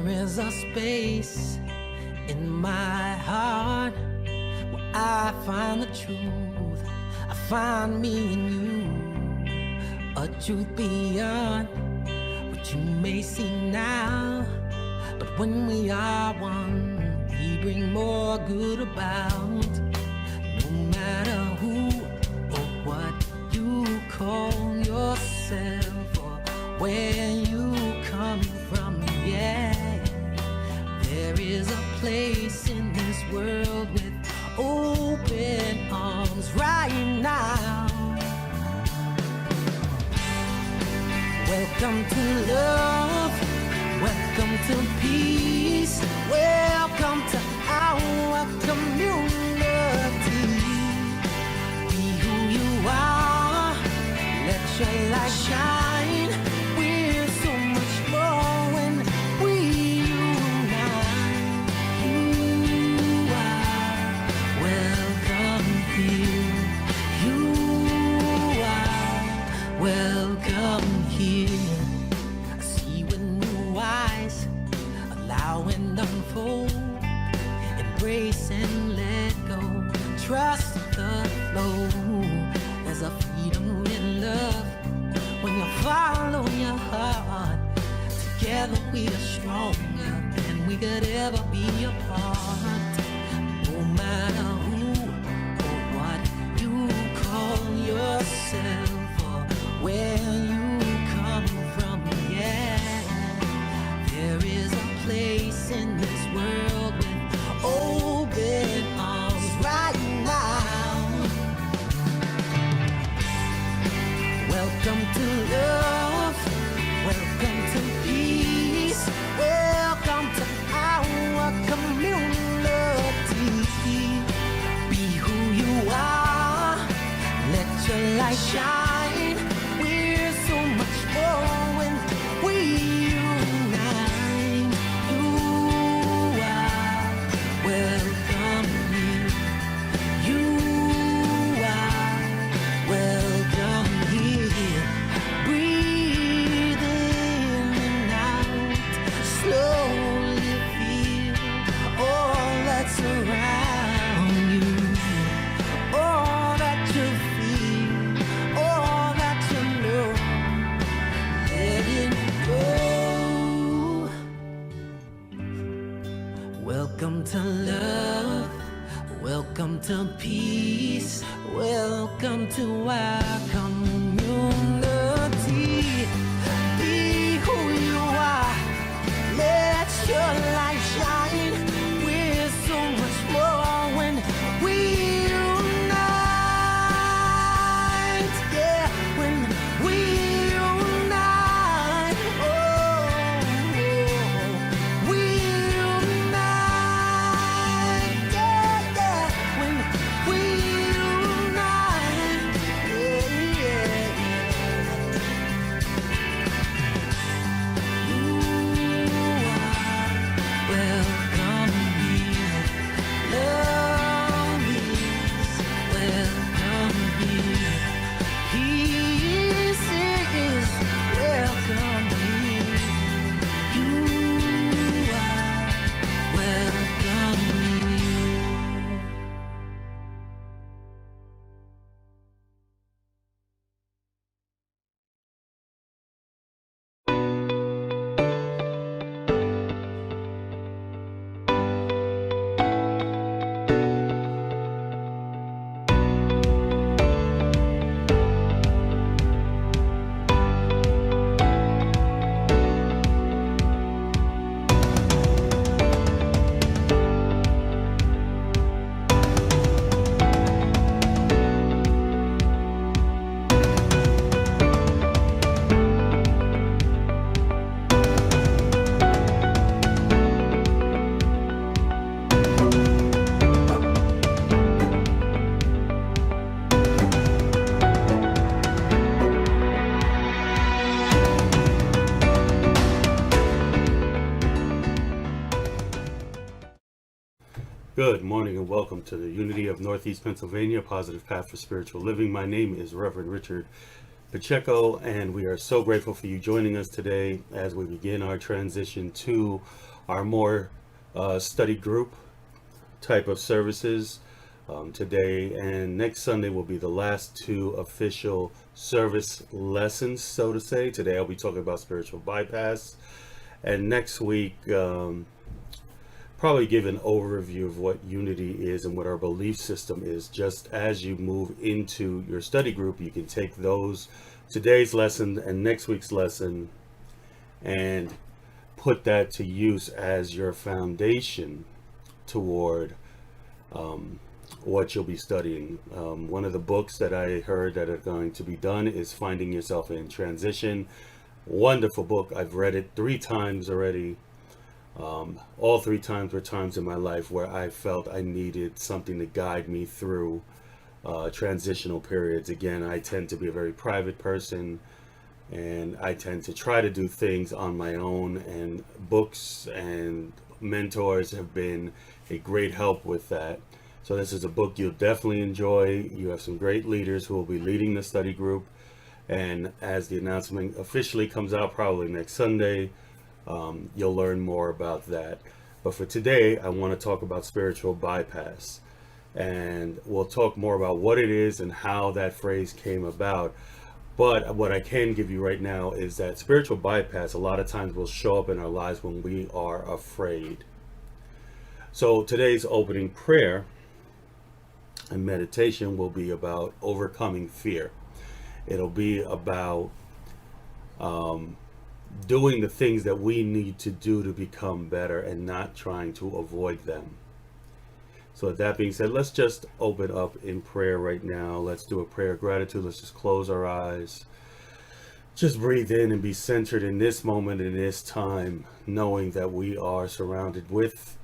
is a space in my heart where I find the truth. I find me in you, a truth beyond what you may see now. But when we are one, we bring more good about. No matter who or what you call yourself or where you come from, yeah, there is a place in this world with open arms right now. Welcome to love, welcome to peace, welcome to our community. Be who you are, let your light shine. We're so much more when we unite. You are welcome here. You are welcome here. I see with new eyes, allow and unfold, embrace and let go, trust the flow. There's a freedom in love when you follow your heart. Together we are stronger than we could ever be apart. No matter who or what you call yourself or where you come from, yeah, there is a place in this world with open arms right now. Welcome to love, welcome to peace, welcome to our community. Be who you are, let your light shine. We're so much more when we unite. You are welcome here. You are welcome here. Breathe in and out, slowly feel all that's around you, all that you feel, all that you know. Let it go. Welcome to love, welcome to peace, welcome to our community. Be who you are, let your light shine. We're so much more when we unite. Yeah, when we unite. Oh, we unite. Yeah, yeah, when we unite. Yeah, yeah, You are welcome here. Love is welcome here. Peace is welcome here. You are welcome here. Good morning and welcome to the Unity of Northeast Pennsylvania Positive Path for Spiritual Living. My name is Reverend Richard Pacheco, and we are so grateful for you joining us today as we begin our transition to our more study group type of services. Today and next Sunday will be the last two official service lessons, so to say. Today I'll be talking about spiritual bypass, and next week probably give an overview of what unity is and what our belief system is. Just as you move into your study group, you can take those, today's lesson and next week's lesson, and put that to use as your foundation toward what you'll be studying. One of the books that I heard that are going to be done is Finding Yourself in Transition. Wonderful book. I've read it 3 times already. All 3 times were times in my life where I felt I needed something to guide me through transitional periods. Again, I tend to be a very private person, and I tend to try to do things on my own, and books and mentors have been a great help with that. So this is a book you'll definitely enjoy. You have some great leaders who will be leading the study group, and as the announcement officially comes out probably next Sunday, you'll learn more about that. But for today, I want to talk about spiritual bypass, and we'll talk more about what it is and how that phrase came about. But what I can give you right now is that spiritual bypass a lot of times will show up in our lives when we are afraid. So today's opening prayer and meditation will be about overcoming fear. It'll be about doing the things that we need to do to become better and not trying to avoid them. So with that being said, let's just open up in prayer right now. Let's do a prayer of gratitude. Let's just close our eyes. Just breathe in and be centered in this moment, in this time, knowing that we are surrounded with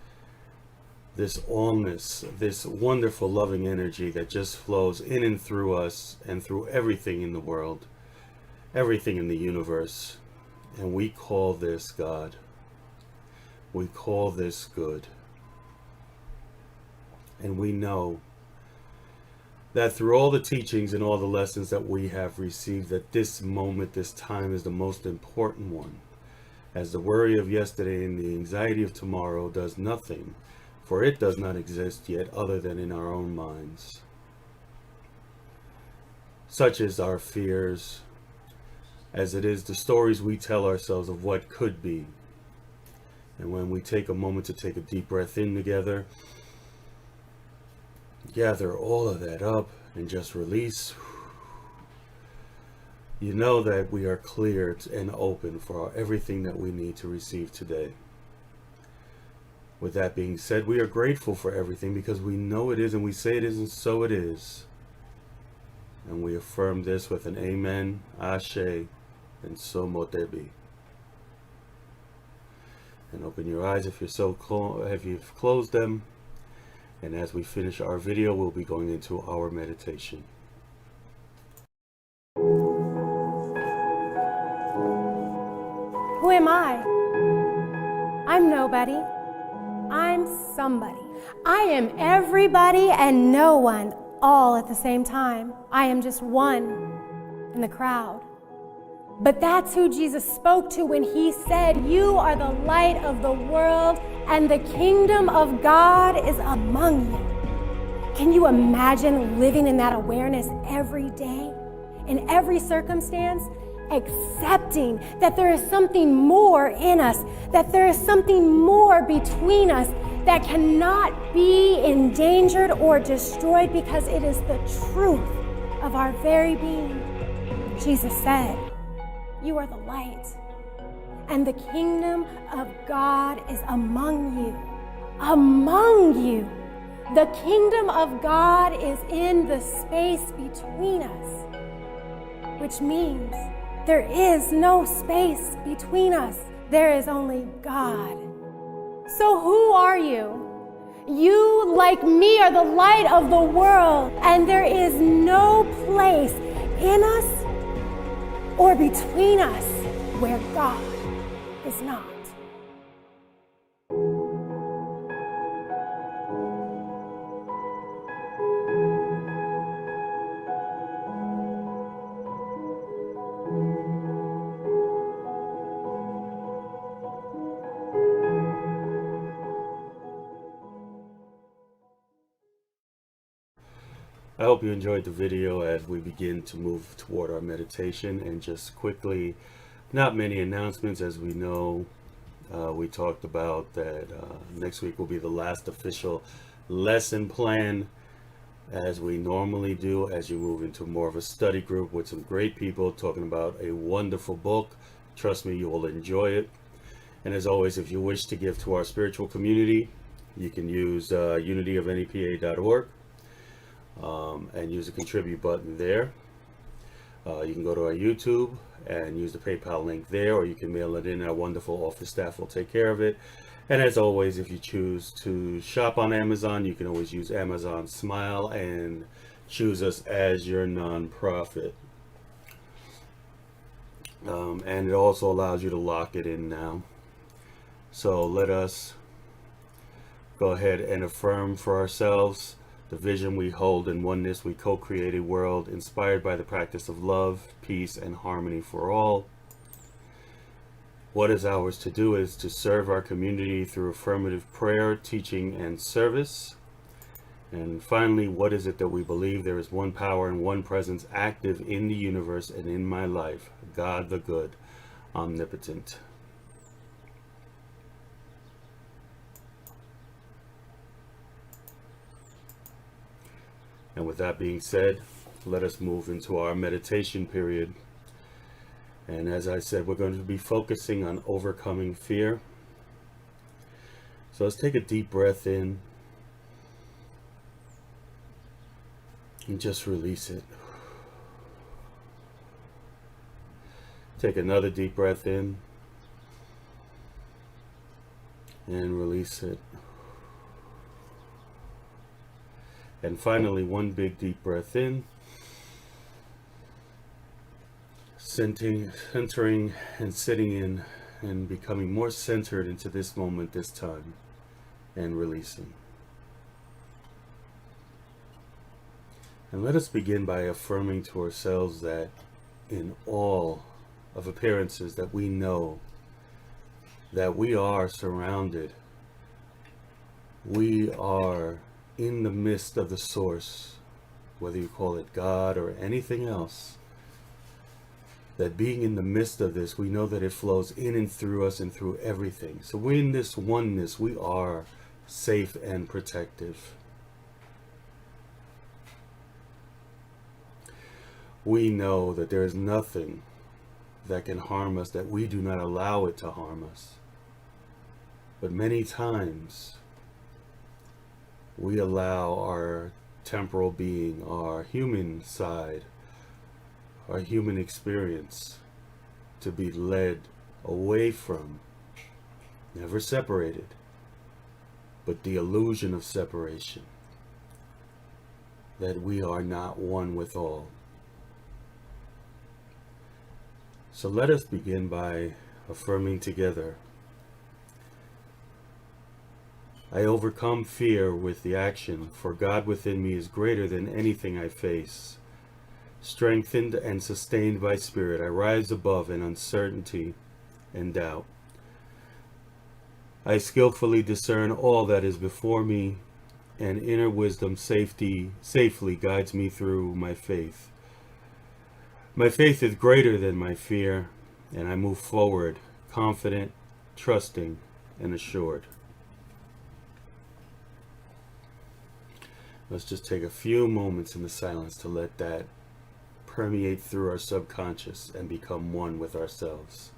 this allness, this wonderful loving energy that just flows in and through us and through everything in the world, everything in the universe. And we call this God. We call this good. And we know that through all the teachings and all the lessons that we have received, that this moment, this time is the most important one. As the worry of yesterday and the anxiety of tomorrow does nothing, for it does not exist yet other than in our own minds. Such is our fears, as it is the stories we tell ourselves of what could be. And when we take a moment to take a deep breath in together, gather all of that up and just release, you know that we are cleared and open for everything that we need to receive today. With that being said, we are grateful for everything because we know it is, and we say it is, and so it is. And we affirm this with an amen, ashe, and so mote it be. And open your eyes if you've closed them. And as we finish our video, we'll be going into our meditation. Who am I? I'm nobody. I'm somebody. I am everybody and no one all at the same time. I am just one in the crowd. But that's who Jesus spoke to when he said, "You are the light of the world, and the kingdom of God is among you." Can you imagine living in that awareness every day, in every circumstance, accepting that there is something more in us, that there is something more between us that cannot be endangered or destroyed because it is the truth of our very being? Jesus said, "You are the light, and the kingdom of God is among you." Among you. The kingdom of God is in the space between us, which means there is no space between us. There is only God. So who are you? You, like me, are the light of the world, and there is no place in us or between us where God is not. I hope you enjoyed the video as we begin to move toward our meditation. And just quickly, not many announcements. As we know, we talked about that next week will be the last official lesson plan, as we normally do, as you move into more of a study group with some great people talking about a wonderful book. Trust me, you will enjoy it. And as always, if you wish to give to our spiritual community, you can use unityofnepa.org and use the contribute button there. You can go to our YouTube and use the PayPal link there, or you can mail it in. Our wonderful office staff will take care of it. And as always, if you choose to shop on Amazon, you can always use Amazon Smile and choose us as your nonprofit. And it also allows you to lock it in now. So let us go ahead and affirm for ourselves the vision we hold in oneness. We co-create a world inspired by the practice of love, peace, and harmony for all. What is ours to do is to serve our community through affirmative prayer, teaching, and service. And finally, what is it that we believe? There is one power and one presence active in the universe and in my life, God the good, omnipotent. And with that being said, let us move into our meditation period. And as I said, we're going to be focusing on overcoming fear. So let's take a deep breath in and just release it. Take another deep breath in and release it. And finally, one big deep breath in, centering and sitting in and becoming more centered into this moment this time, and releasing. And let us begin by affirming to ourselves that in all of appearances that we know that we are surrounded, we are in the midst of the source, whether you call it God or anything else, that being in the midst of this, we know that it flows in and through us and through everything. So we're in this oneness, we are safe and protective. We know that there is nothing that can harm us, that we do not allow it to harm us. But many times, we allow our temporal being, our human side, our human experience to be led away from, never separated, but the illusion of separation, that we are not one with all. So let us begin by affirming together. I overcome fear with the action, for God within me is greater than anything I face. Strengthened and sustained by Spirit, I rise above an uncertainty and doubt. I skillfully discern all that is before me, and inner wisdom safely guides me through my faith. My faith is greater than my fear, and I move forward, confident, trusting, and assured. Let's just take a few moments in the silence to let that permeate through our subconscious and become one with ourselves.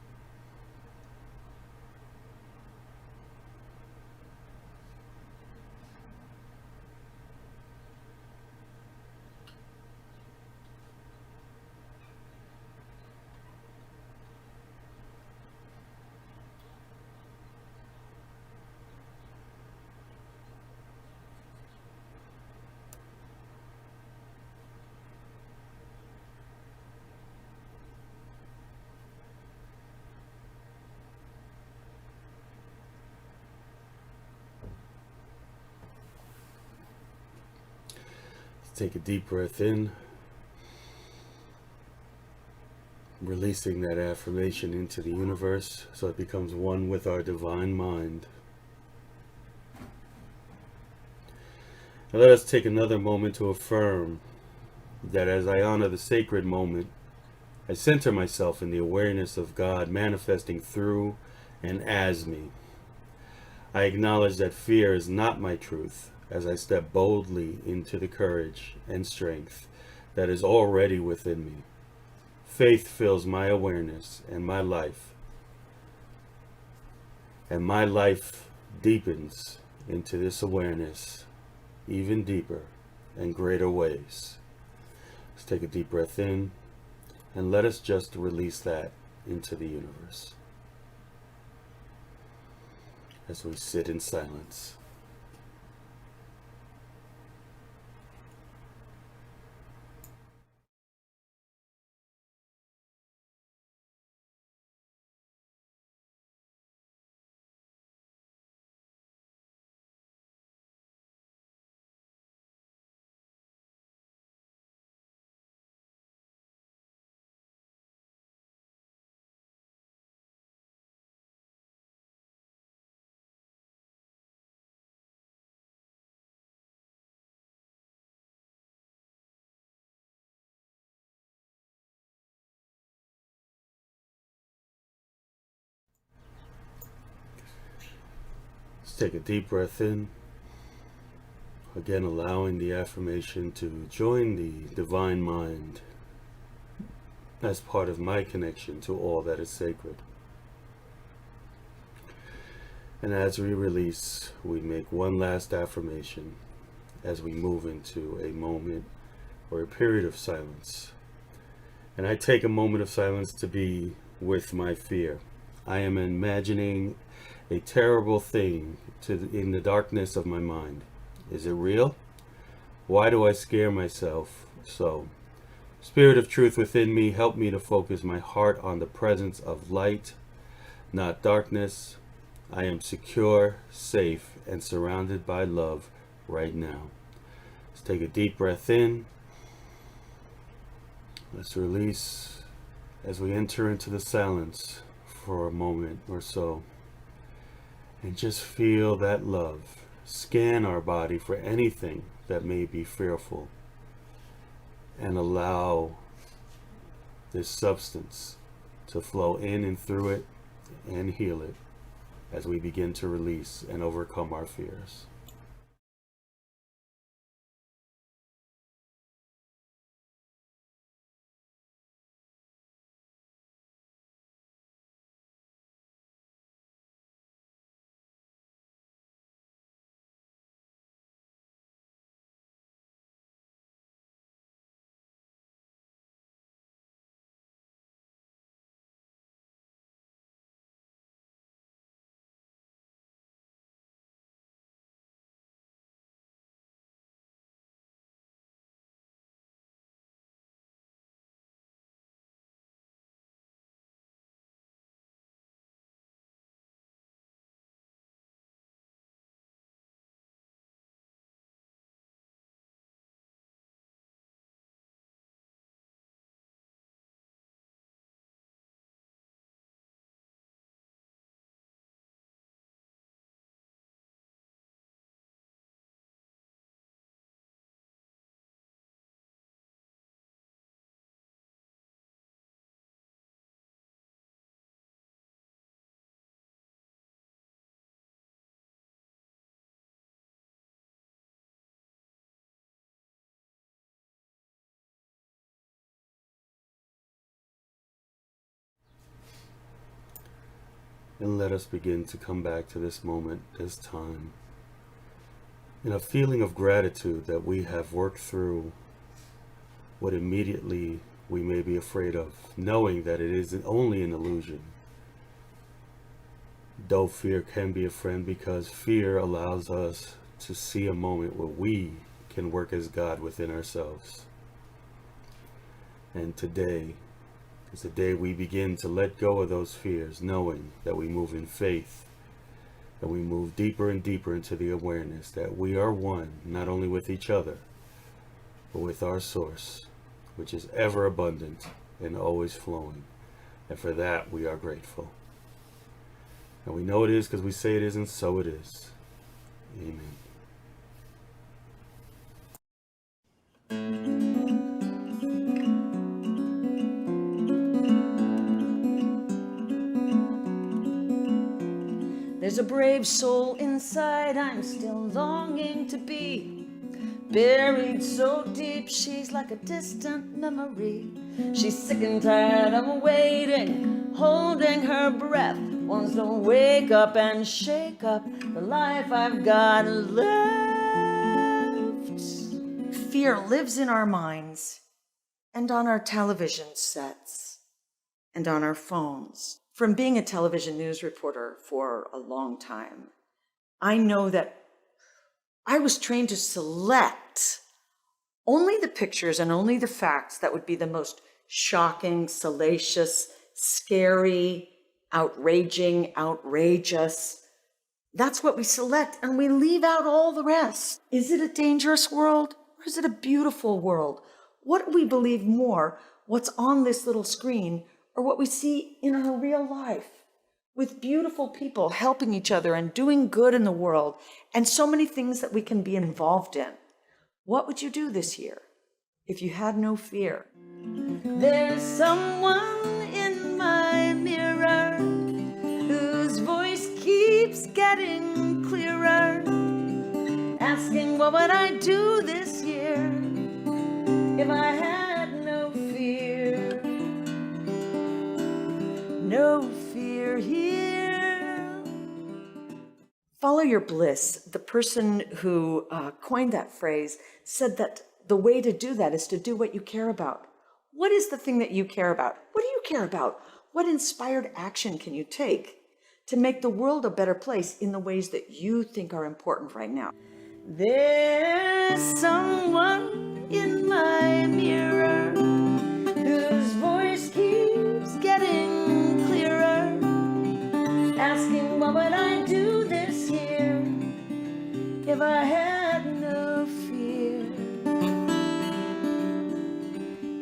Take a deep breath in, releasing that affirmation into the universe so it becomes one with our divine mind. Now let us take another moment to affirm that as I honor the sacred moment, I center myself in the awareness of God manifesting through and as me. I acknowledge that fear is not my truth as I step boldly into the courage and strength that is already within me. Faith fills my awareness and my life deepens into this awareness even deeper and greater ways. Let's take a deep breath in and let us just release that into the universe as we sit in silence. Let's take a deep breath in, again allowing the affirmation to join the divine mind as part of my connection to all that is sacred. And as we release, we make one last affirmation as we move into a moment or a period of silence. And I take a moment of silence to be with my fear. I am imagining a terrible thing in the darkness of my mind. Is it real? Why do I scare myself so? Spirit of truth within me, help me to focus my heart on the presence of light, not darkness. I am secure, safe, and surrounded by love right now. Let's take a deep breath in. Let's release as we enter into the silence for a moment or so. And just feel that love. Scan our body for anything that may be fearful. And allow this substance to flow in and through it and heal it as we begin to release and overcome our fears. And let us begin to come back to this moment, this time, in a feeling of gratitude that we have worked through what immediately we may be afraid of, knowing that it is only an illusion. Though fear can be a friend, because fear allows us to see a moment where we can work as God within ourselves. And today is the day we begin to let go of those fears, knowing that we move in faith, and we move deeper and deeper into the awareness that we are one, not only with each other, but with our source, which is ever abundant and always flowing. And for that, we are grateful. And we know it is because we say it is, and so it is. Amen. She's a brave soul inside, I'm still longing to be. Buried so deep, she's like a distant memory. She's sick and tired of waiting, holding her breath. Wants to wake up and shake up the life I've got left. Fear lives in our minds and on our television sets and on our phones. From being a television news reporter for a long time, I know that I was trained to select only the pictures and only the facts that would be the most shocking, salacious, scary, outrageous. That's what we select, and we leave out all the rest. Is it a dangerous world, or is it a beautiful world? What do we believe more, what's on this little screen, or what we see in our real life? With beautiful people helping each other and doing good in the world, and so many things that we can be involved in. What would you do this year if you had no fear? There's someone in my mirror whose voice keeps getting clearer, asking what would I do this year if I had no fear. No fear here. Follow your bliss. The person who coined that phrase said that the way to do that is to do what you care about. What is the thing that you care about? What do you care about? What inspired action can you take to make the world a better place in the ways that you think are important right now? There's someone in my mirror whose voice keeps getting clearer, asking what would I do this year if I had no fear.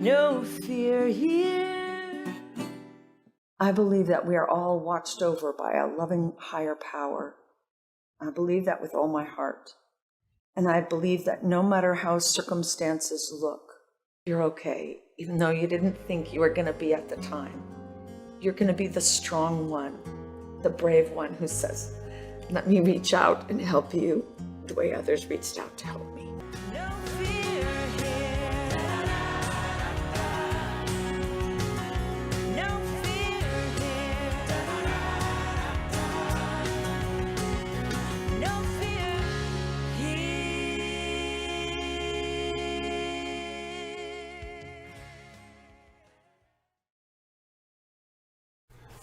No fear here. I believe that we are all watched over by a loving higher power. I believe that with all my heart. And I believe that no matter how circumstances look, you're okay, even though you didn't think you were going to be at the time. You're going to be the strong one, the brave one who says, let me reach out and help you the way others reached out to help me. No fear here. No fear here. No fear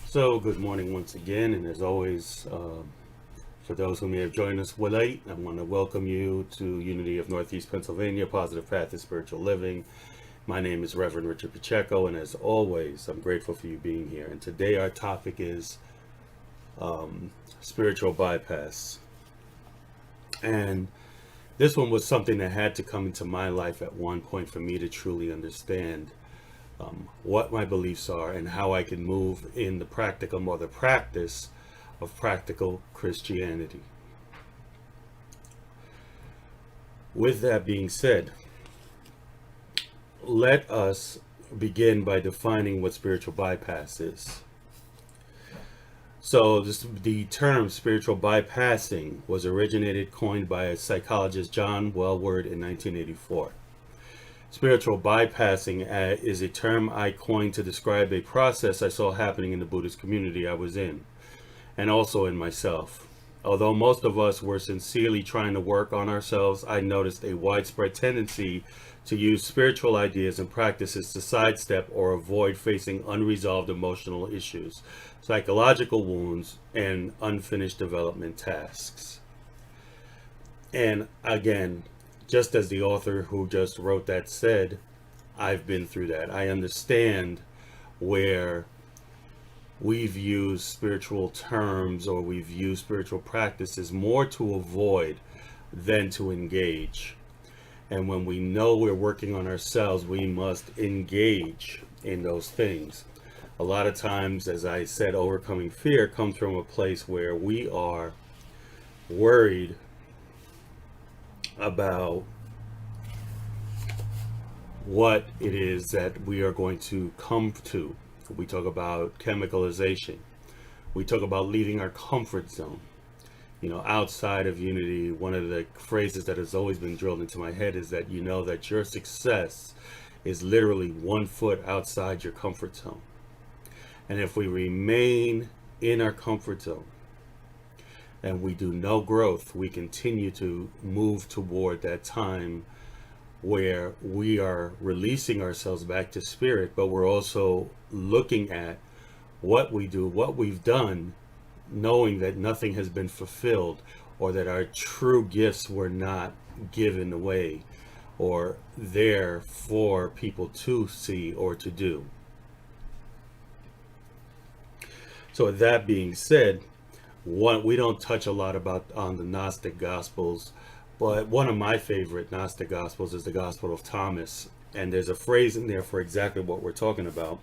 So, good morning once again, and as always, for those who may have joined us late, I want to welcome you to Unity of Northeast Pennsylvania, Positive Path to Spiritual Living. My name is Reverend Richard Pacheco, and as always, I'm grateful for you being here. And today our topic is spiritual bypass. And this one was something that had to come into my life at one point for me to truly understand what my beliefs are and how I can move in the practicum or the practice of practical Christianity. With that being said, let us begin by defining what spiritual bypass is. So the term spiritual bypassing was coined by psychologist John Wellward in 1984. Spiritual bypassing is a term I coined to describe a process I saw happening in the Buddhist community I was in, and also in myself. Although most of us were sincerely trying to work on ourselves, I noticed a widespread tendency to use spiritual ideas and practices to sidestep or avoid facing unresolved emotional issues, psychological wounds, and unfinished development tasks. And again, just as the author who just wrote that said, I've been through that. I understand where we've used spiritual terms or we've used spiritual practices more to avoid than to engage. And when we know we're working on ourselves, we must engage in those things. A lot of times, as I said, overcoming fear comes from a place where we are worried about what it is that we are going to come to. We talk about chemicalization. We talk about leaving our comfort zone. outside of unity, one of the phrases that has always been drilled into my head is that that your success is literally 1 foot outside your comfort zone. And if we remain in our comfort zone and we do no growth, we continue to move toward that time where we are releasing ourselves back to spirit, but we're also looking at what we do, what we've done, knowing that nothing has been fulfilled, or that our true gifts were not given away or there for people to see or to do. So with that being said, we don't touch a lot on the Gnostic Gospels, but one of my favorite Gnostic Gospels is the Gospel of Thomas. And there's a phrase in there for exactly what we're talking about.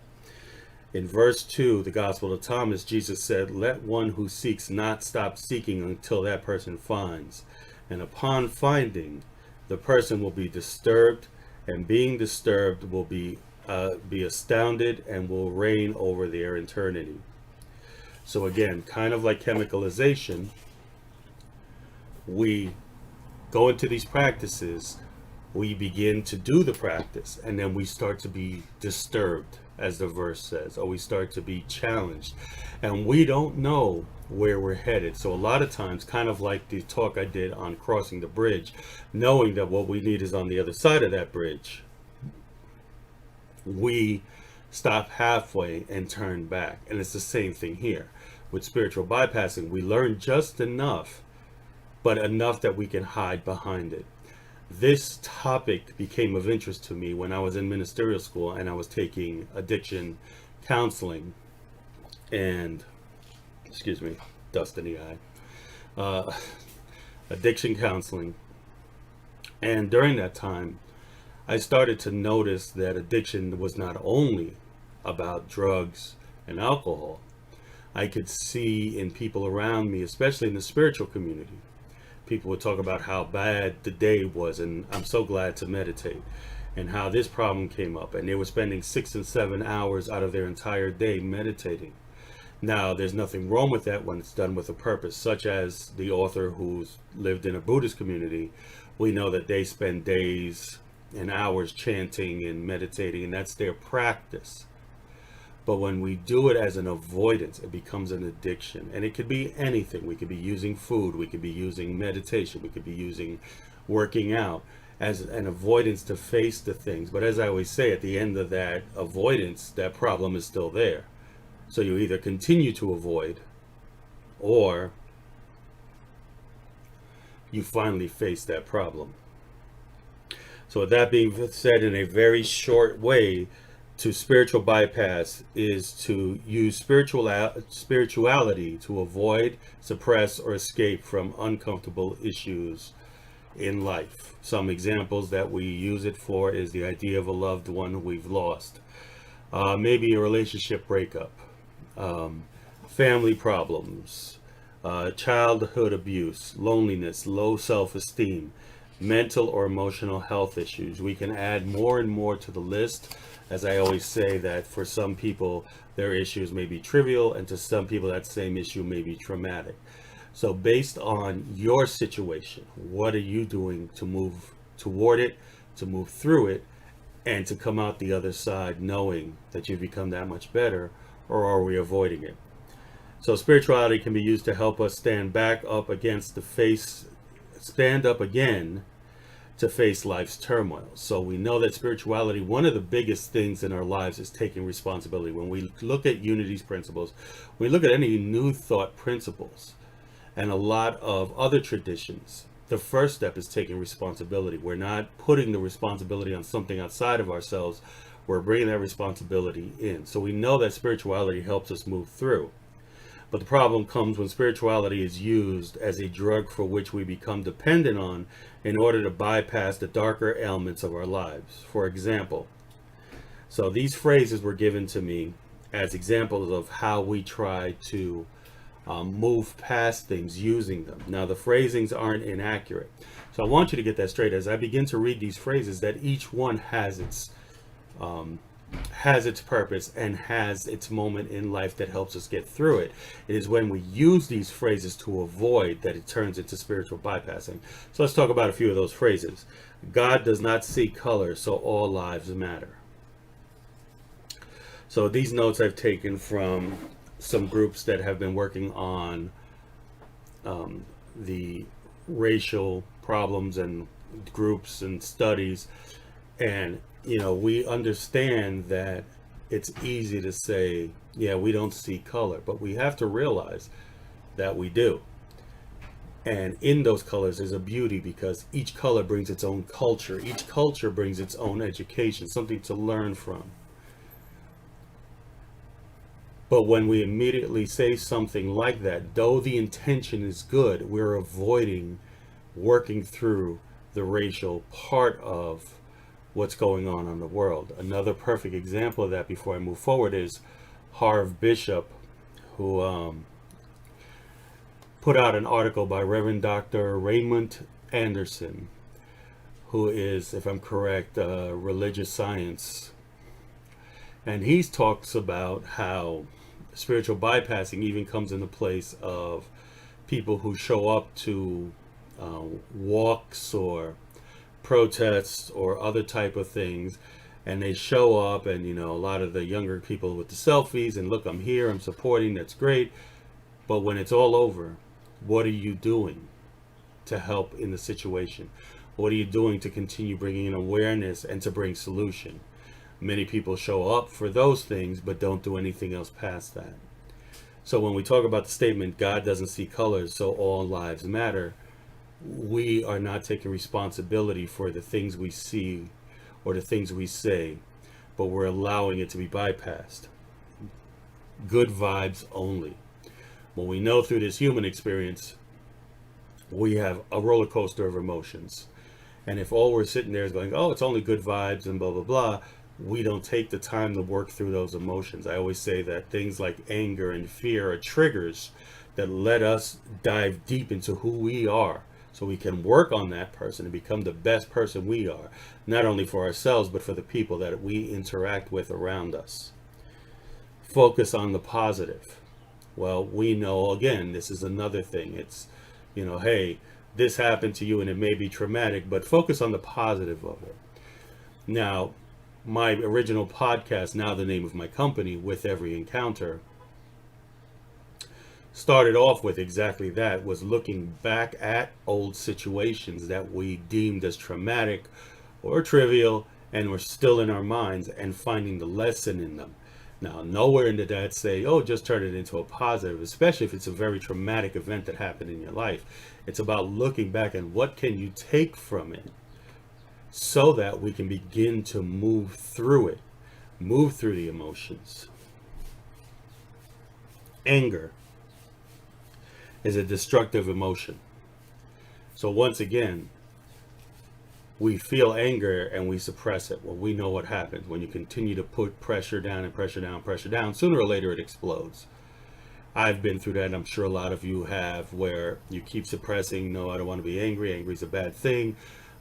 In verse 2, the Gospel of Thomas, Jesus said, "Let one who seeks not stop seeking until that person finds. And upon finding, the person will be disturbed, and being disturbed will be astounded and will reign over their eternity." So again, kind of like chemicalization, we go into these practices, we begin to do the practice, and then we start to be disturbed, as the verse says, or we start to be challenged, and we don't know where we're headed. So a lot of times, kind of like the talk I did on crossing the bridge, knowing that what we need is on the other side of that bridge, we stop halfway and turn back. And it's the same thing here with spiritual bypassing. We learn just enough, but enough that we can hide behind it. This topic became of interest to me when I was in ministerial school and I was taking addiction counseling and, excuse me, dust in the eye, addiction counseling. And during that time, I started to notice that addiction was not only about drugs and alcohol. I could see in people around me, especially in the spiritual community, people would talk about how bad the day was, and I'm so glad to meditate, and how this problem came up, and they were spending 6 and 7 hours out of their entire day meditating. Now, there's nothing wrong with that when it's done with a purpose, such as the author who's lived in a Buddhist community. We know that they spend days and hours chanting and meditating, and that's their practice. But when we do it as an avoidance, it becomes an addiction. And it could be anything. We could be using food. We could be using meditation. We could be using working out as an avoidance to face the things. But as I always say, at the end of that avoidance, that problem is still there. So you either continue to avoid, or you finally face that problem. So with that being said, in a very short way, to spiritual bypass is to use spirituality to avoid, suppress, or escape from uncomfortable issues in life. Some examples that we use it for is the idea of a loved one who we've lost, maybe a relationship breakup, family problems, childhood abuse, loneliness, low self-esteem, mental or emotional health issues. We can add more and more to the list. As I always say, that for some people their issues may be trivial, and to some people that same issue may be traumatic. So based on your situation, what are you doing to move toward it, to move through it, and to come out the other side knowing that you've become that much better, or are we avoiding it? So spirituality can be used to help us stand back up against the face, stand up again to face life's turmoil. So we know that spirituality, one of the biggest things in our lives is taking responsibility. When we look at Unity's principles, we look at any new thought principles and a lot of other traditions, the first step is taking responsibility. We're not putting the responsibility on something outside of ourselves. We're bringing that responsibility in. So we know that spirituality helps us move through. But the problem comes when spirituality is used as a drug for which we become dependent on in order to bypass the darker ailments of our lives. For example, so these phrases were given to me as examples of how we try to move past things using them. Now, the phrasings aren't inaccurate. So I want you to get that straight as I begin to read these phrases, that each one has its has its purpose and has its moment in life that helps us get through it. It is when we use these phrases to avoid that it turns into spiritual bypassing. So let's talk about a few of those phrases. God does not see color, so all lives matter. So these notes I've taken from some groups that have been working on the racial problems and groups and studies. And, we understand that it's easy to say, yeah, we don't see color, but we have to realize that we do. And in those colors is a beauty, because each color brings its own culture. Each culture brings its own education, something to learn from. But when we immediately say something like that, though the intention is good, we're avoiding working through the racial part of what's going on in the world. Another perfect example of that, before I move forward, is Harv Bishop, who put out an article by Reverend Dr. Raymond Anderson, who is, if I'm correct, religious science. And he talks about how spiritual bypassing even comes into place of people who show up to walks or protests or other type of things, and they show up, and a lot of the younger people with the selfies, and look, I'm here, I'm supporting, that's great. But when it's all over, what are you doing to help in the situation? What are you doing to continue bringing in awareness and to bring solution? Many people show up for those things but don't do anything else past that. So when we talk about the statement, God doesn't see colors, so all lives matter, we are not taking responsibility for the things we see or the things we say, but we're allowing it to be bypassed. Good vibes only. When we know through this human experience, we have a roller coaster of emotions. And if all we're sitting there is going, oh, it's only good vibes and blah, blah, blah, we don't take the time to work through those emotions. I always say that things like anger and fear are triggers that let us dive deep into who we are, so we can work on that person and become the best person we are, not only for ourselves, but for the people that we interact with around us. Focus on the positive. Well, we know, again, this is another thing. It's, hey, this happened to you and it may be traumatic, but focus on the positive of it. Now, my original podcast, now the name of my company, With Every Encounter, started off with exactly that, was looking back at old situations that we deemed as traumatic or trivial and were still in our minds, and finding the lesson in them. Now, nowhere did that say, oh, just turn it into a positive, especially if it's a very traumatic event that happened in your life. It's about looking back and what can you take from it so that we can begin to move through it, move through the emotions. Anger is a destructive emotion. So once again, we feel anger and we suppress it. Well, we know what happens when you continue to put pressure down and pressure down, pressure down. Sooner or later it explodes. I've been through that. I'm sure a lot of you have, where you keep suppressing, no, I don't want to be angry. Angry is a bad thing,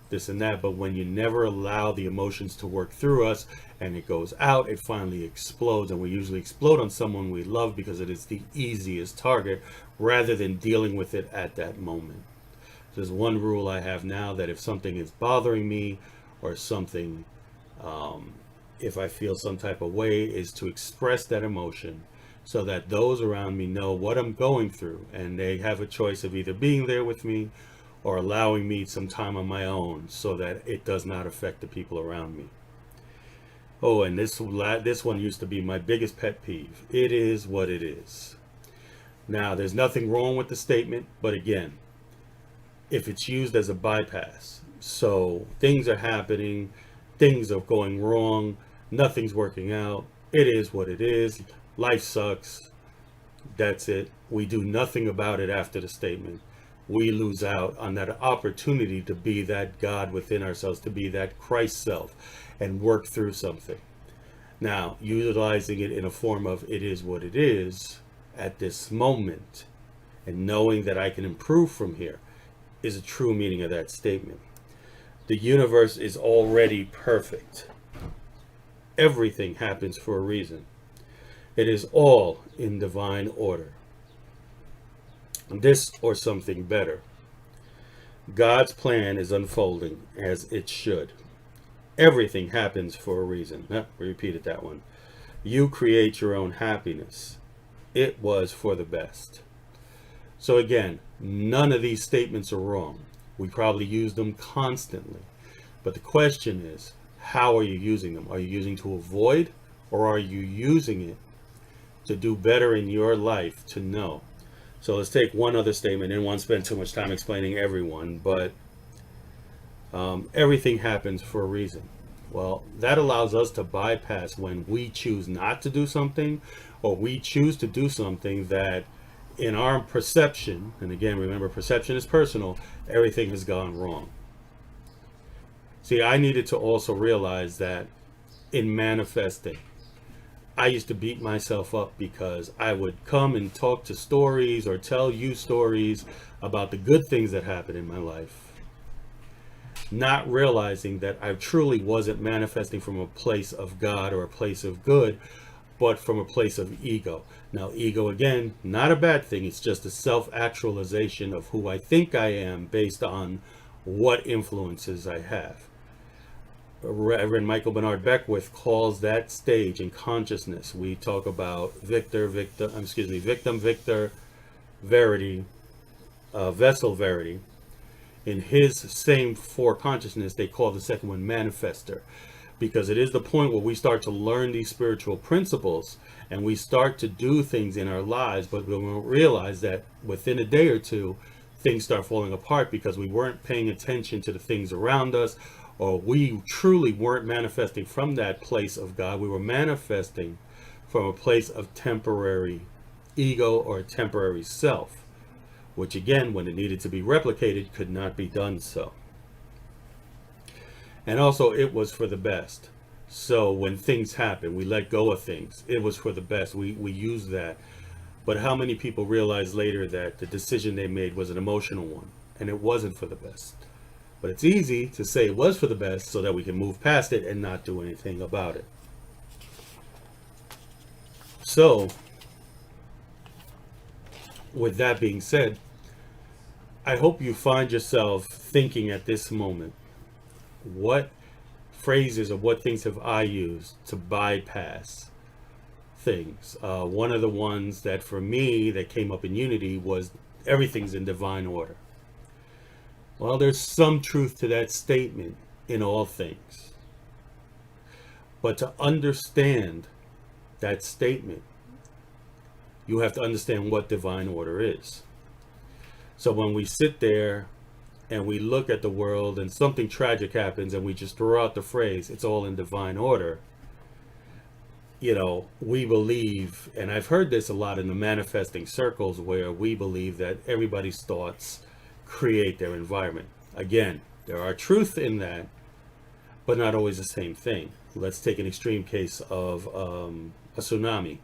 this and that. But when you never allow the emotions to work through us and it goes out, it finally explodes. And we usually explode on someone we love because it is the easiest target, rather than dealing with it at that moment. There's one rule I have now, that if something is bothering me or something, if I feel some type of way, is to express that emotion so that those around me know what I'm going through, and they have a choice of either being there with me or allowing me some time on my own so that it does not affect the people around me. Oh, and this one used to be my biggest pet peeve. It is what it is. Now, there's nothing wrong with the statement, but again, if it's used as a bypass, so things are happening, things are going wrong, nothing's working out, it is what it is, life sucks, that's it. We do nothing about it after the statement. We lose out on that opportunity to be that God within ourselves, to be that Christ self, and work through something. Now, utilizing it in a form of it is what it is at this moment, and knowing that I can improve from here, is a true meaning of that statement. The universe is already perfect. Everything happens for a reason. It is all in divine order. This or something better. God's plan is unfolding as it should. Everything happens for a reason. Repeated that one. You create your own happiness. It was for the best. So again, none of these statements are wrong. We probably use them constantly. But the question is, how are you using them? Are you using to avoid, or are you using it to do better in your life, to know? So let's take one other statement. I didn't want to spend too much time explaining everyone, but everything happens for a reason. Well, that allows us to bypass when we choose not to do something, or we choose to do something that in our perception, and again, remember, perception is personal, everything has gone wrong. See, I needed to also realize that in manifesting, I used to beat myself up because I would come and talk to stories or tell you stories about the good things that happened in my life, not realizing that I truly wasn't manifesting from a place of God or a place of good, but from a place of ego. Now, ego, again, not a bad thing. It's just a self-actualization of who I think I am based on what influences I have. Reverend Michael Bernard Beckwith calls that stage in consciousness. We talk about victim, victor, verity, vessel, verity. In his same four consciousness, they call the second one manifester, because it is the point where we start to learn these spiritual principles and we start to do things in our lives, but we won't realize that within a day or two, things start falling apart because we weren't paying attention to the things around us, or we truly weren't manifesting from that place of God. We were manifesting from a place of temporary ego or temporary self, which again, when it needed to be replicated, could not be done so. And also, it was for the best. So when things happen, we let go of things. It was for the best. We use that. But how many people realize later that the decision they made was an emotional one and it wasn't for the best? But it's easy to say it was for the best so that we can move past it and not do anything about it. So, with that being said, I hope you find yourself thinking at this moment, what phrases or what things have I used to bypass things? One of the ones that for me that came up in Unity was everything's in divine order. Well, there's some truth to that statement in all things. But to understand that statement, you have to understand what divine order is. So when we sit there and we look at the world and something tragic happens and we just throw out the phrase, it's all in divine order, we believe, and I've heard this a lot in the manifesting circles, where we believe that everybody's thoughts create their environment. Again, there are truth in that, but not always the same thing. Let's take an extreme case of a tsunami.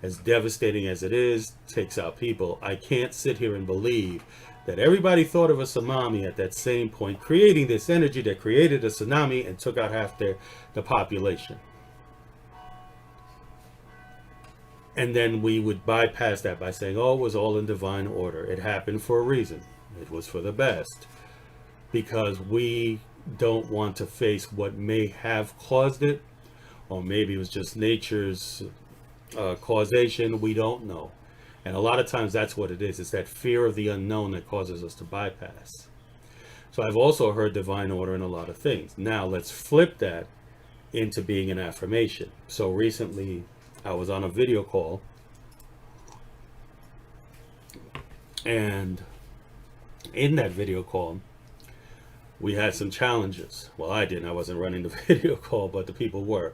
As devastating as it is, takes out people. I can't sit here and believe that everybody thought of a tsunami at that same point, creating this energy that created a tsunami and took out half the population. And then we would bypass that by saying, oh, it was all in divine order. It happened for a reason. It was for the best. Because we don't want to face what may have caused it, or maybe it was just nature's causation. We don't know. And a lot of times that's what it is. It's that fear of the unknown that causes us to bypass. So I've also heard divine order in a lot of things. Now let's flip that into being an affirmation. So recently I was on a video call, and in that video call we had some challenges. Well, I didn't. I wasn't running the video call, but the people were.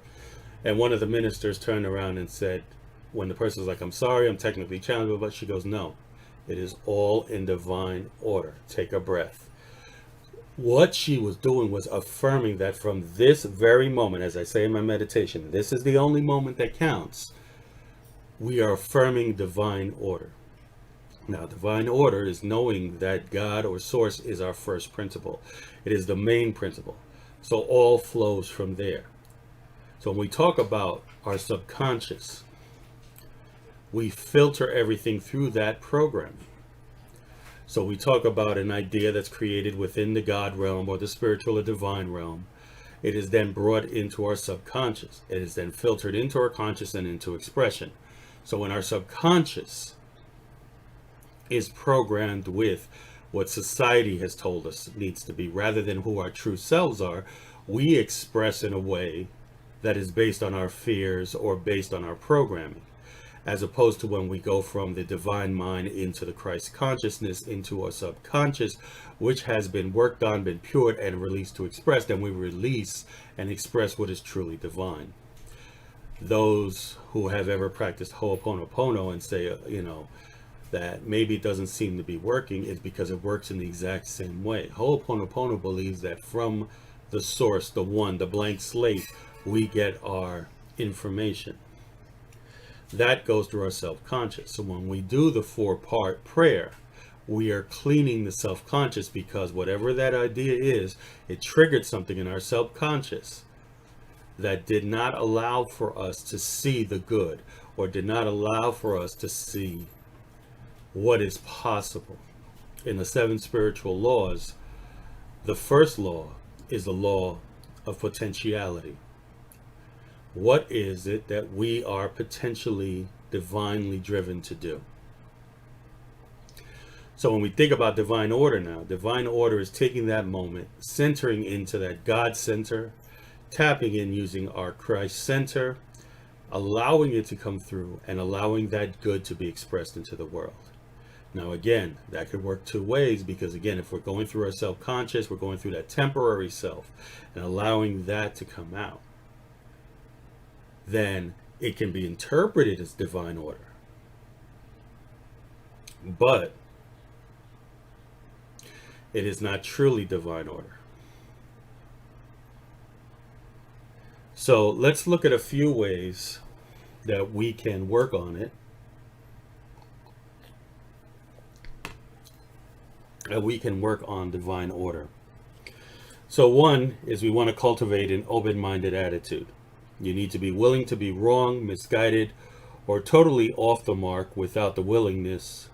And one of the ministers turned around and said, when the person was like, I'm sorry, I'm technically challenged, but she goes, no, it is all in divine order. Take a breath. What she was doing was affirming that from this very moment, as I say in my meditation, this is the only moment that counts. We are affirming divine order. Now, divine order is knowing that God or source is our first principle. It is the main principle. So all flows from there. So when we talk about our subconscious, we filter everything through that program. So we talk about an idea that's created within the God realm or the spiritual or divine realm. It is then brought into our subconscious. It is then filtered into our conscious and into expression. So when our subconscious is programmed with what society has told us it needs to be, rather than who our true selves are, we express in a way that is based on our fears or based on our programming, as opposed to when we go from the divine mind into the Christ consciousness, into our subconscious, which has been worked on, been pured, and released to express. Then we release and express what is truly divine. Those who have ever practiced Ho'oponopono and say, that maybe it doesn't seem to be working, is because it works in the exact same way. Ho'oponopono believes that from the source, the one, the blank slate, we get our information. That goes through our self-conscious. So when we do the 4-part prayer, we are cleaning the self-conscious, because whatever that idea is, it triggered something in our self-conscious that did not allow for us to see the good, or did not allow for us to see what is possible. In the 7 spiritual laws, the first law is the law of potentiality. What is it that we are potentially divinely driven to do? So when we think about divine order now, divine order is taking that moment, centering into that God center, tapping in using our Christ center, allowing it to come through, and allowing that good to be expressed into the world. Now again, that could work 2 ways, because again, if we're going through our self-conscious, we're going through that temporary self and allowing that to come out, then it can be interpreted as divine order. But it is not truly divine order. So let's look at a few ways that we can work on it. That we can work on divine order. So one is we want to cultivate an open-minded attitude. You need to be willing to be wrong, misguided, or totally off the mark without the willingness.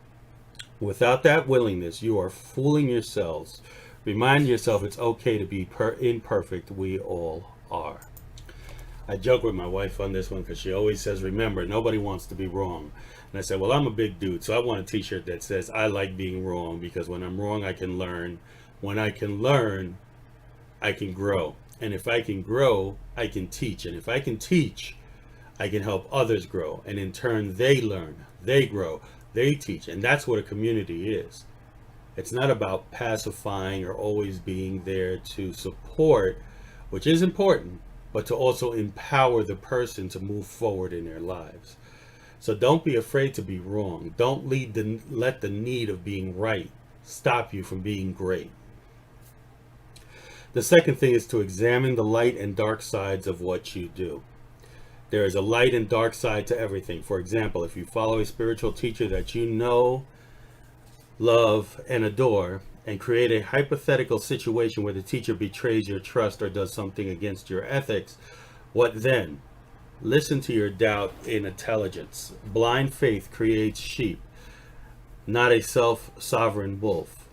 Without that willingness, you are fooling yourselves. Remind yourself it's okay to be imperfect. We all are. I joke with my wife on this one because she always says, remember, nobody wants to be wrong. And I said, well, I'm a big dude, so I want a t-shirt that says, I like being wrong, because when I'm wrong, I can learn. When I can learn, I can grow. And if I can grow, I can teach. And if I can teach, I can help others grow. And in turn, they learn, they grow, they teach. And that's what a community is. It's not about pacifying or always being there to support, which is important, but to also empower the person to move forward in their lives. So don't be afraid to be wrong. Don't let the need of being right stop you from being great. The second thing is to examine the light and dark sides of what you do. There is a light and dark side to everything. For example, if you follow a spiritual teacher that you know, love, and adore, and create a hypothetical situation where the teacher betrays your trust or does something against your ethics, what then? Listen to your doubt in intelligence. Blind faith creates sheep, not a self-sovereign wolf.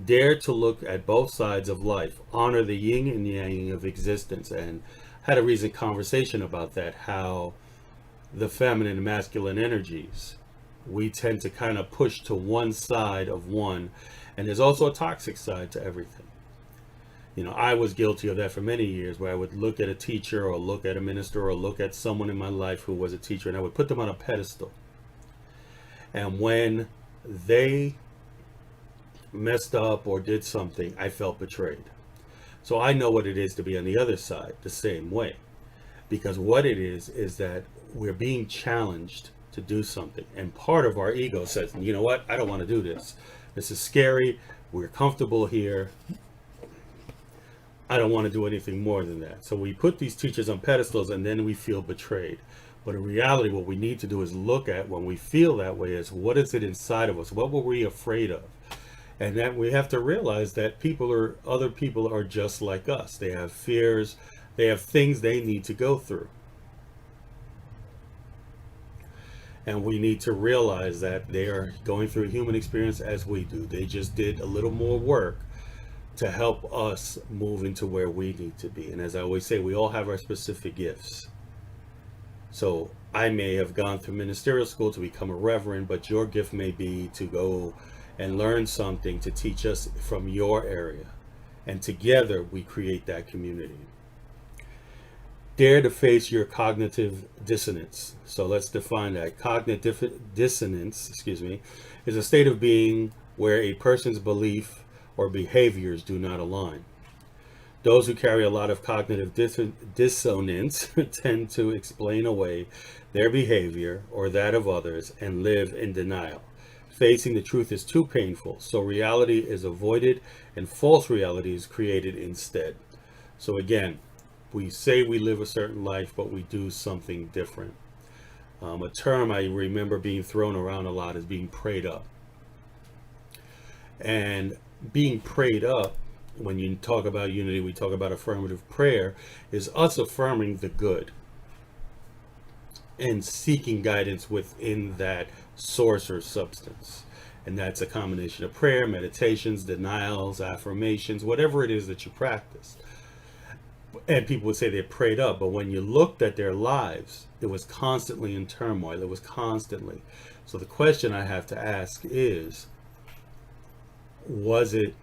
Dare to look at both sides of life. Honor the yin and yang of existence. And had a recent conversation about that, how the feminine and masculine energies, we tend to kind of push to one side of one, and there's also a toxic side to everything. I was guilty of that for many years, where I would look at a teacher or look at a minister or look at someone in my life who was a teacher, and I would put them on a pedestal. And when they messed up or did something, I felt betrayed. So I know what it is to be on the other side the same way, because what it is that we're being challenged to do something, and part of our ego says, you know what, I don't want to do this. This is scary. We're comfortable here. I don't want to do anything more than that. So we put these teachers on pedestals, and then we feel betrayed. But in reality, what we need to do is look at, when we feel that way, is what is it inside of us? What were we afraid of? And that we have to realize that other people are just like us. They have fears, They have things they need to go through. And we need to realize that they are going through a human experience as we do. They just did a little more work to help us move into where we need to be. And as I always say, we all have our specific gifts. So I may have gone through ministerial school to become a reverend, but your gift may be to go and learn something to teach us from your area. And together we create that community. Dare to face your cognitive dissonance. So let's define that. Cognitive dissonance, is a state of being where a person's belief or behaviors do not align. Those who carry a lot of cognitive dissonance tend to explain away their behavior or that of others and live in denial. Facing the truth is too painful, so reality is avoided and false reality is created instead. So again, we say we live a certain life, but we do something different. A term I remember being thrown around a lot is being prayed up. And being prayed up, when you talk about unity, we talk about affirmative prayer, is us affirming the good and seeking guidance within that source or substance. And that's a combination of prayer, meditations, denials, affirmations, whatever it is that you practice. And people would say they prayed up, but when you looked at their lives, it was constantly in turmoil. It was constantly. So the question I have to ask is, was it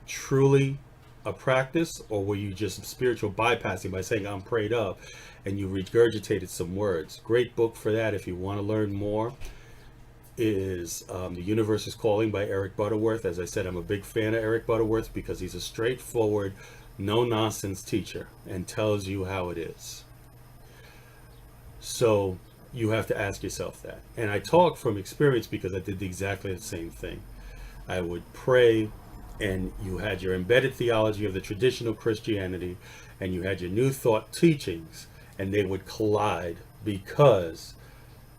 truly a practice, or were you just spiritual bypassing by saying I'm prayed up and you regurgitated some words? Great book for that if you want to learn more is The Universe is Calling by Eric Butterworth. As I said, I'm a big fan of Eric Butterworth because he's a straightforward, no nonsense teacher and tells you how it is. So you have to ask yourself that. And I talk from experience because I did exactly the same thing. I would pray, and you had your embedded theology of the traditional Christianity, and you had your new thought teachings, and they would collide because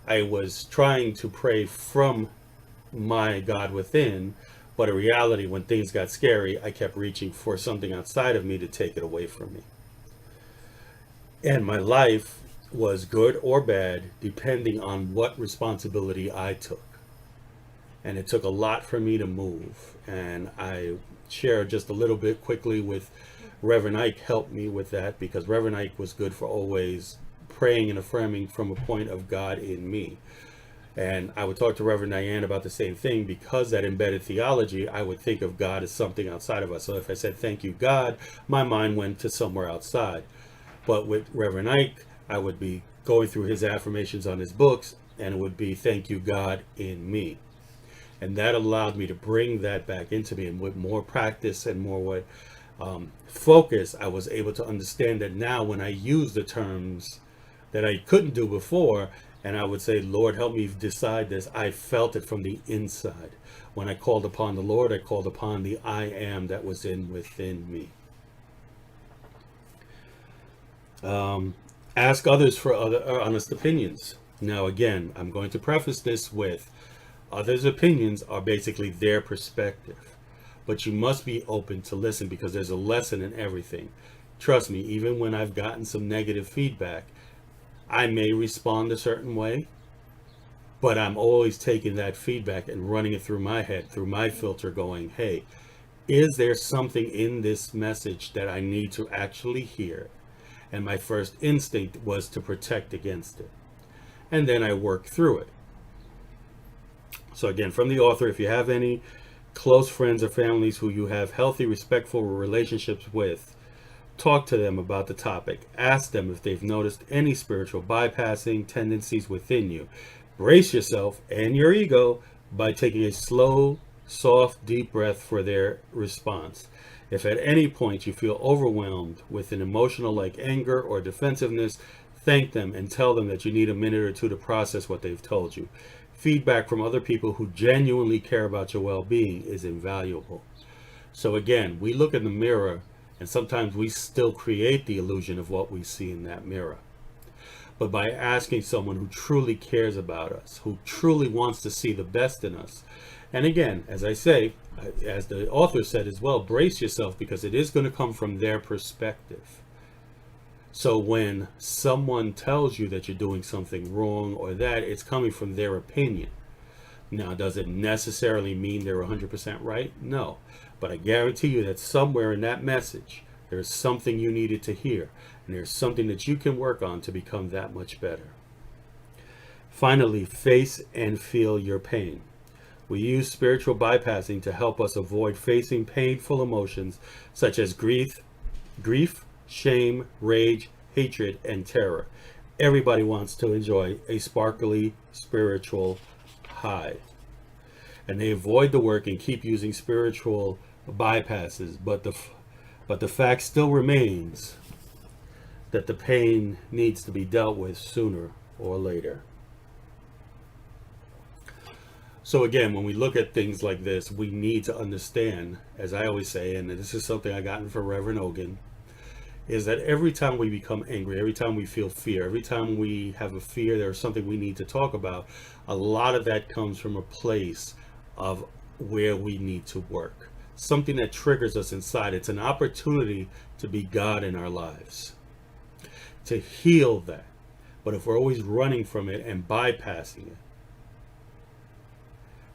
I was trying to pray from my God within, but in reality, when things got scary, I kept reaching for something outside of me to take it away from me. And my life was good or bad, depending on what responsibility I took. And it took a lot for me to move. And I share just a little bit quickly with Reverend Ike helped me with that, because Reverend Ike was good for always praying and affirming from a point of God in me. And I would talk to Reverend Diane about the same thing, because that embedded theology, I would think of God as something outside of us. So if I said, thank you, God, my mind went to somewhere outside. But with Reverend Ike, I would be going through his affirmations on his books, and it would be, thank you, God, in me. And that allowed me to bring that back into me. And with more practice and more focus, I was able to understand that now when I use the terms that I couldn't do before, and I would say, Lord, help me decide this, I felt it from the inside. When I called upon the Lord, I called upon the I am that was within me. Ask others for honest opinions. Now, again, I'm going to preface this with, others' opinions are basically their perspective. But you must be open to listen, because there's a lesson in everything. Trust me, even when I've gotten some negative feedback, I may respond a certain way, but I'm always taking that feedback and running it through my head, through my filter, going, hey, is there something in this message that I need to actually hear? And my first instinct was to protect against it. And then I work through it. So again, from the author, if you have any close friends or families who you have healthy, respectful relationships with, talk to them about the topic. Ask them if they've noticed any spiritual bypassing tendencies within you. Brace yourself and your ego by taking a slow, soft, deep breath for their response. If at any point you feel overwhelmed with an emotional like anger or defensiveness, thank them and tell them that you need a minute or two to process what they've told you. Feedback from other people who genuinely care about your well-being is invaluable. So again, we look in the mirror, and sometimes we still create the illusion of what we see in that mirror. But by asking someone who truly cares about us, who truly wants to see the best in us, and again, as I say, as the author said as well, brace yourself, because it is going to come from their perspective. So when someone tells you that you're doing something wrong or that, it's coming from their opinion. Now, does it necessarily mean they're 100% right? No. But I guarantee you that somewhere in that message, there's something you needed to hear. And there's something that you can work on to become that much better. Finally, face and feel your pain. We use spiritual bypassing to help us avoid facing painful emotions such as grief, shame, rage, hatred, and terror. Everybody wants to enjoy a sparkly spiritual high. And they avoid the work and keep using spiritual bypasses. But the fact still remains that the pain needs to be dealt with sooner or later. So again, when we look at things like this, we need to understand, as I always say, and this is something I gotten from Reverend Ogun, is that every time we become angry, every time we feel fear, every time we have a fear there's something we need to talk about, a lot of that comes from a place of where we need to work. Something that triggers us inside. It's an opportunity to be God in our lives, to heal that. But if we're always running from it and bypassing it,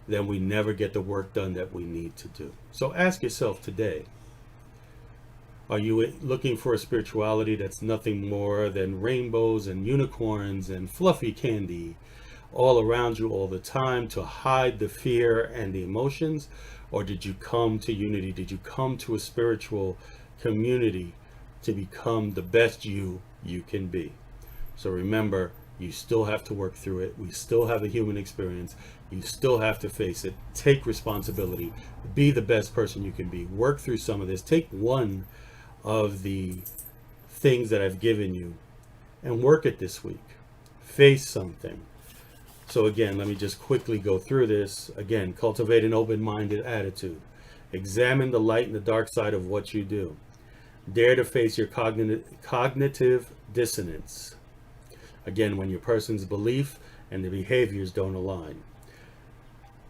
then we never get the work done that we need to do. So ask yourself today, are you looking for a spirituality that's nothing more than rainbows and unicorns and fluffy candy all around you all the time to hide the fear and the emotions? Or did you come to unity? Did you come to a spiritual community to become the best you can be? So remember, you still have to work through it. We still have a human experience. You still have to face it. Take responsibility. Be the best person you can be. Work through some of this. Take one of the things that I've given you and work it this week. Face something. So again, let me just quickly go through this. Again, cultivate an open-minded attitude. Examine the light and the dark side of what you do. Dare to face your cognitive dissonance. Again, when your person's belief and the behaviors don't align.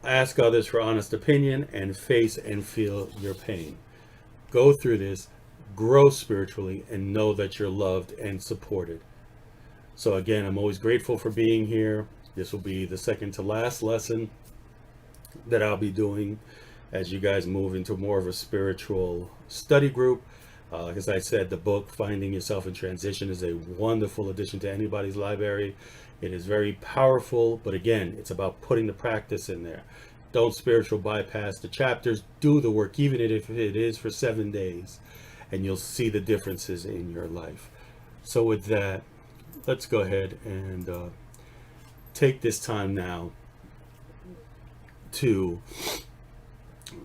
Ask others for honest opinion and face and feel your pain. Go through this, grow spiritually, and know that you're loved and supported. So again, I'm always grateful for being here. This will be the second to last lesson that I'll be doing as you guys move into more of a spiritual study group. As I said, the book Finding Yourself in Transition is a wonderful addition to anybody's library. It is very powerful, but again, it's about putting the practice in there. Don't spiritual bypass the chapters. Do the work, even if it is for 7 days, and you'll see the differences in your life. So with that, let's go ahead and take this time now to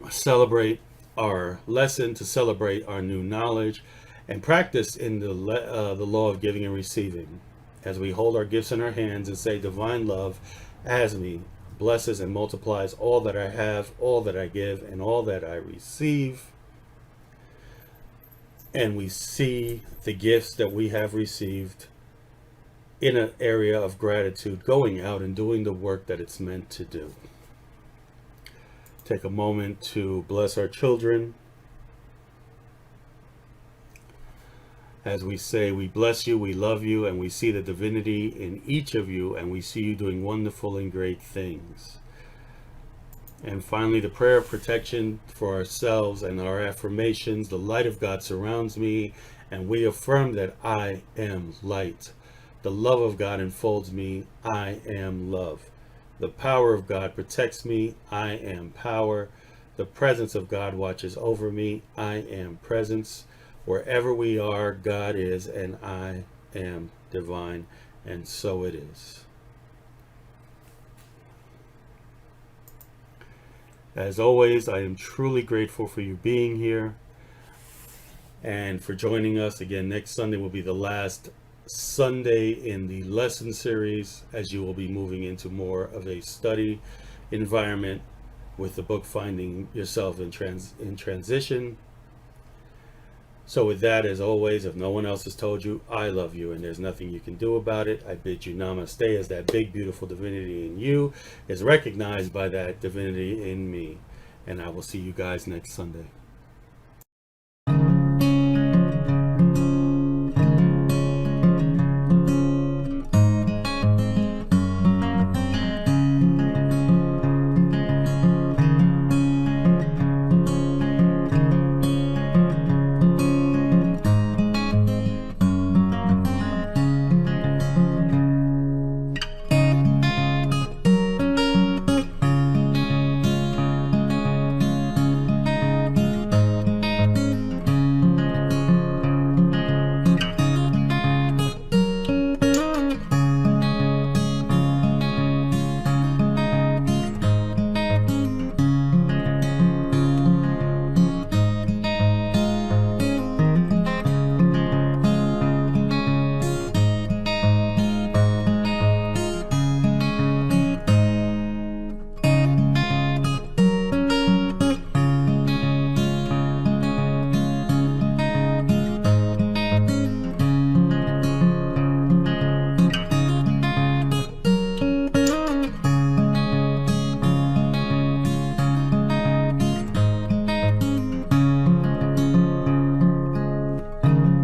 celebrate our lesson, to celebrate our new knowledge, and practice in the law of giving and receiving as we hold our gifts in our hands and say, divine love as me blesses and multiplies all that I have, all that I give, and all that I receive. And we see the gifts that we have received in an area of gratitude, going out and doing the work that it's meant to do. Take a moment to bless our children. As we say, we bless you, we love you, and we see the divinity in each of you, and we see you doing wonderful and great things. And finally, the prayer of protection for ourselves and our affirmations. The light of God surrounds me, and we affirm that I am light. The love of God enfolds me. I am love. The power of God protects me. I am power. The presence of God watches over me. I am presence. Wherever we are, God is, and I am divine. And so it is. As always, I am truly grateful for you being here and for joining us. Again, next Sunday will be the last Sunday in the lesson series, as you will be moving into more of a study environment with the book Finding Yourself in Transition. So with that, as always, if no one else has told you, I love you and there's nothing you can do about it. I bid you namaste, as that big, beautiful divinity in you is recognized by that divinity in me. And I will see you guys next Sunday.